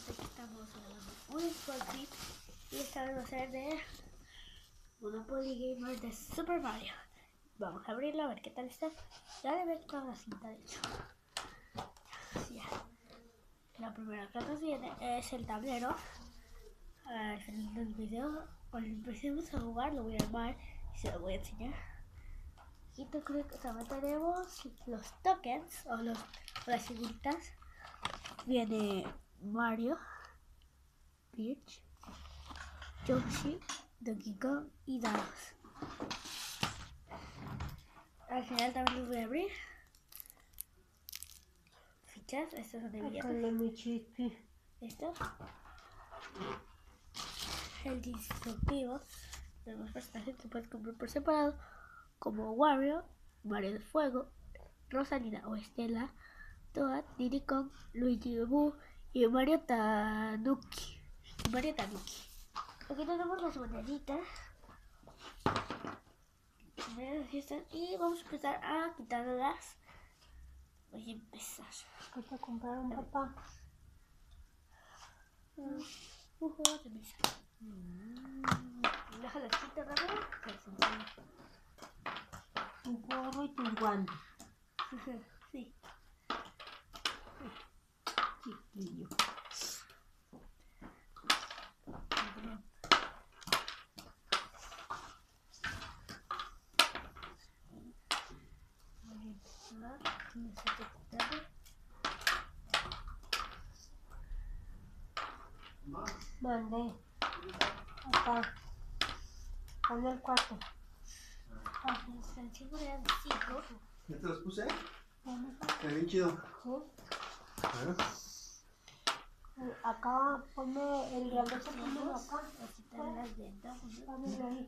Aquí estamos grabando un Spotlight y esta vez va a ser de Monopoly Gamer de Super Mario. Vamos a abrirlo a ver qué tal está. Ya de ver toda la cinta, de hecho. Ya. La primera que nos viene es el tablero. Al final del video, cuando empecemos a jugar, lo voy a armar y se lo voy a enseñar. Aquí también tenemos los tokens o las figuritas. Viene Mario, Peach, Yoshi, Donkey Kong y dados. Al final también los voy a abrir. Fichas, estos son de billetes. Estos. El disruptivo. Tenemos personajes que puedes comprar por separado, como Wario, Mario del Fuego, Rosalina o Estela, Toad, Diddy Kong, Luigi Boo y Mario Tanuki. Aquí tenemos las moneditas. Y vamos a empezar a quitarlas. Voy a empezar. ¿Qué te compraron, papá? Un juego de mesa. Déjalo quito rápido. Tu gorro y tus guantes. Sí. Chiquillo. Mandé. Acá. Ponme el cuarto. ¿Ya te los puse? ¿Dónde está? Está bien chido. ¿Sí? Bueno. Acá, ponme el grandote, ponmelo acá. Pónmelo ahí.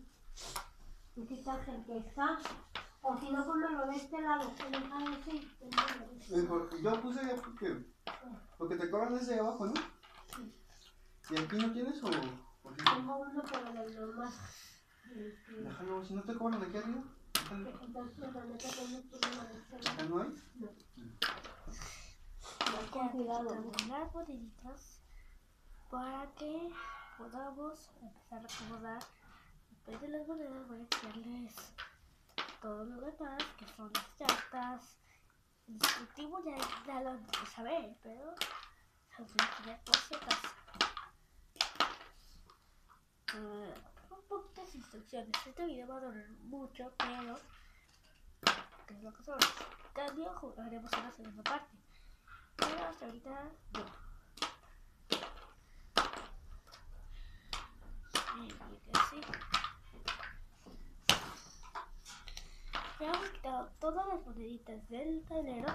Tú quitas el que está. O si no, ponmelo de este lado. Yo puse porque lo que te cobran es de abajo, ¿no? Sí. ¿Y aquí no tienes o sí? Tengo uno, pero del normal. Déjalo, si no te cobran aquí arriba. Déjalo. Entonces, el grandote, ponme tu número de este ¿Ya lado. no hay? No. Con cuidado. Las moneditas para que podamos empezar a acomodar. Después de las monedas voy a echarles todo lo demás, que son las cartas. El instructivo ya lo empecé a ver, pero se lo voy a enseñar por si acaso. Un poquitas instrucciones. Este video va a durar mucho, pero ¿qué es lo que sobra? En cambio, jugaremos en la segunda parte. Pero hasta ahorita no. Así. Ya hemos quitado todas las moneditas del tablero.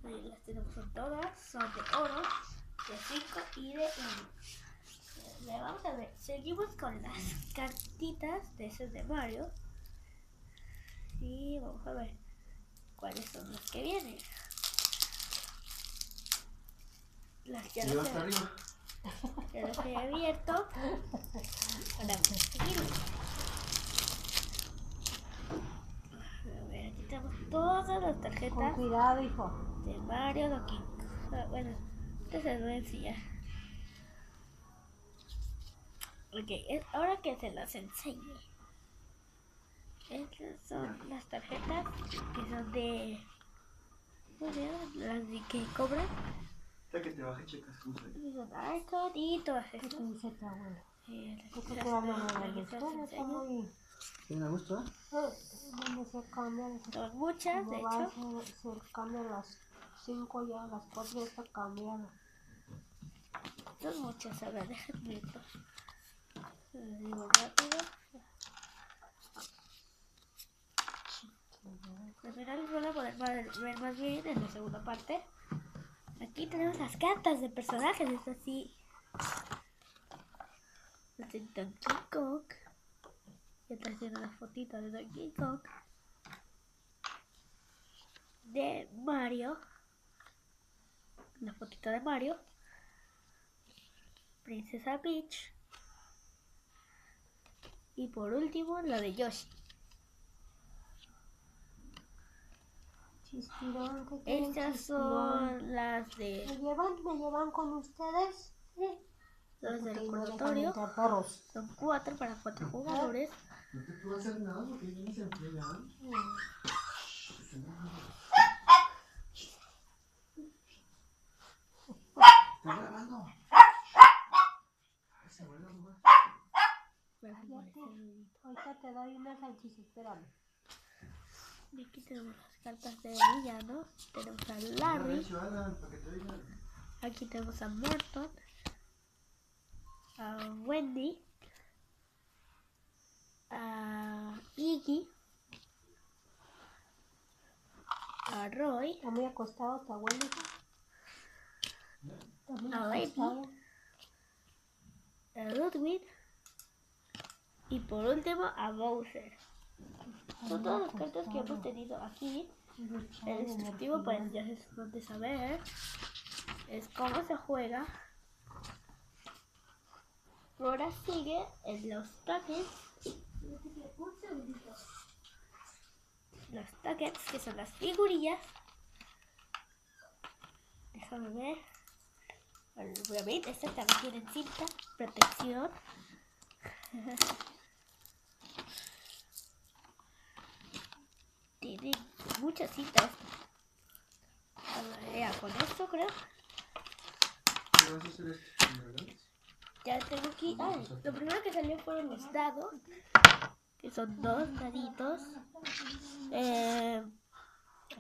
Ahí las tenemos en todas. Son de oro, de 5 y de 1. Vamos a ver. Seguimos con las cartitas de esas de Mario. Y vamos a ver cuáles son las que vienen. Las ya las hasta arriba. Ya las he abierto. Ahora vamos a seguir. A ver, aquí tenemos todas las Con tarjetas cuidado, hijo. de Mario Donkey Kong. Bueno, esto se lo voy a enseñar. Ok, ahora que se las enseñe. Estas son las tarjetas que son de... ¿Cómo se llaman? Las de que cobran. Ya que te baje, checas cómo se ve. Son Arcade y todas ¿Qué estas. te dice tu abuelo? Las ¿Qué te vamos a dar las después? Está enseño. muy... ¿Tiene a gusto, ¿Dónde se cambian? Son muchas, de hecho. Se cambian las 5 ya, las 4 ya está cambiando. Son muchas, a ver, déjenme esto. Les digo rápido. Al final les van a poder ver más bien en la segunda parte. Aquí tenemos las cartas de personajes, es así. Las de Donkey Kong. Y atrás tiene una fotito de Donkey Kong. De Mario. Una fotito de Mario. Princesa Peach. Y por último la de Yoshi. Chispirón, ¿qué quieren, Estas chispirón? son las de ¿Me llevan con ustedes? Sí. los del Porque no dejan recordatorio. entrar perros. Son 4 para 4 jugadores. No te puedo hacer nada porque vienes en plena. ¿Estás grabando? Ay, se vuelve a jugar. Fíjate, ahorita te doy una salchicha, espérame. Y aquí tenemos las cartas de villano. Tenemos a Larry. Para que te digan. Aquí tenemos a Morton. A Wendy. A Iggy. A Roy. Está muy acostado tu abuelito. Está muy A Baby. acostado. A Ludwig. Y por último a Bowser. Son todas las cartas que hemos tenido aquí. El instructivo para ya es donde saber es cómo se juega. Ahora sigue en los toques. Un segundito. Los toques, que son las figurillas. Déjame ver. Obviamente estas también tienen cinta, protección. Tienen muchas cintas. Ya, con esto creo. ¿Qué vas a hacer esto? ¿Me regalas? Ya tengo aquí. Lo primero que salió fueron los dados. Que son 2 daditos.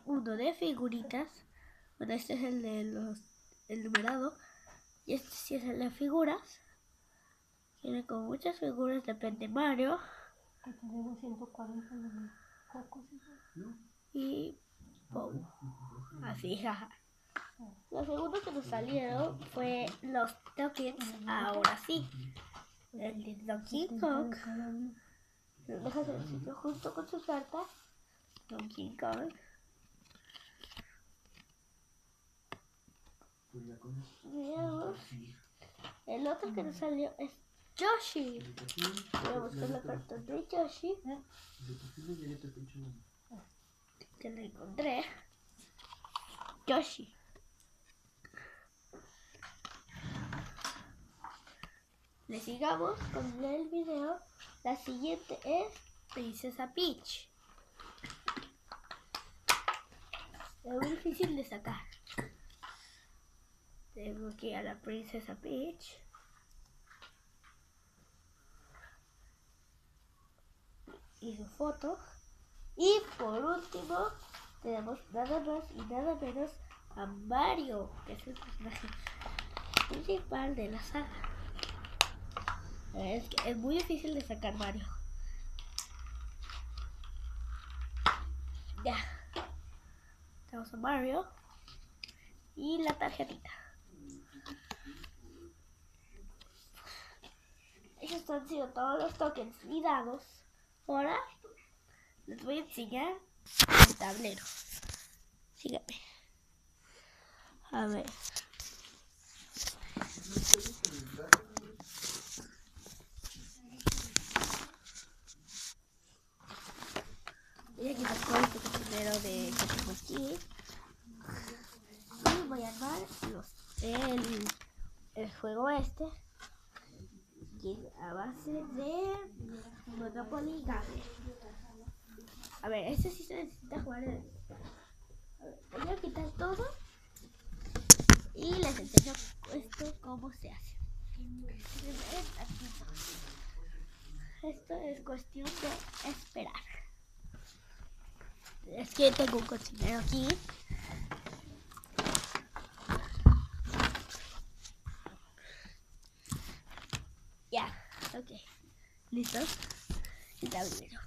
Uno de figuritas. Bueno, este es el de el numerado. Y este sí es el de figuras. Tiene con muchas figuras, depende Mario. Que tenemos 140 de cocos. Y ¡pum! Así, jaja. Lo segundo que nos salieron fue los tokens. Ahora sí. El de Donkey Kong. Lo dejas en el sitio junto con sus cartas. Donkey Kong. Pues ya con eso. Veamos. El otro que nos salió es Yoshi. Voy a buscar la carta de Yoshi. Que la encontré. Yoshi. Le sigamos con el video. La siguiente es Princesa Peach. Es muy difícil de sacar. Tengo aquí a la Princesa Peach. Y su foto. Y por último tenemos nada más y nada menos a Mario, que es el personaje principal de la saga. Es que es muy difícil de sacar Mario. Ya. Tenemos a Mario. Y la tarjetita. Esos han sido todos los tokens y dados. Ahora les voy a enseñar el tablero. Síganme. A ver. Voy a quitar todo este cochinero de que tengo aquí. Y voy a armar el juego este. Que es a base de Monopoly Game. A ver, este sí se necesita jugar. A ver, voy a quitar todo. Y les enseño esto cómo se hace. Esto es cuestión de esperar. Es que tengo un cocinero aquí. Ya, ok. ¿Listos? El tablero.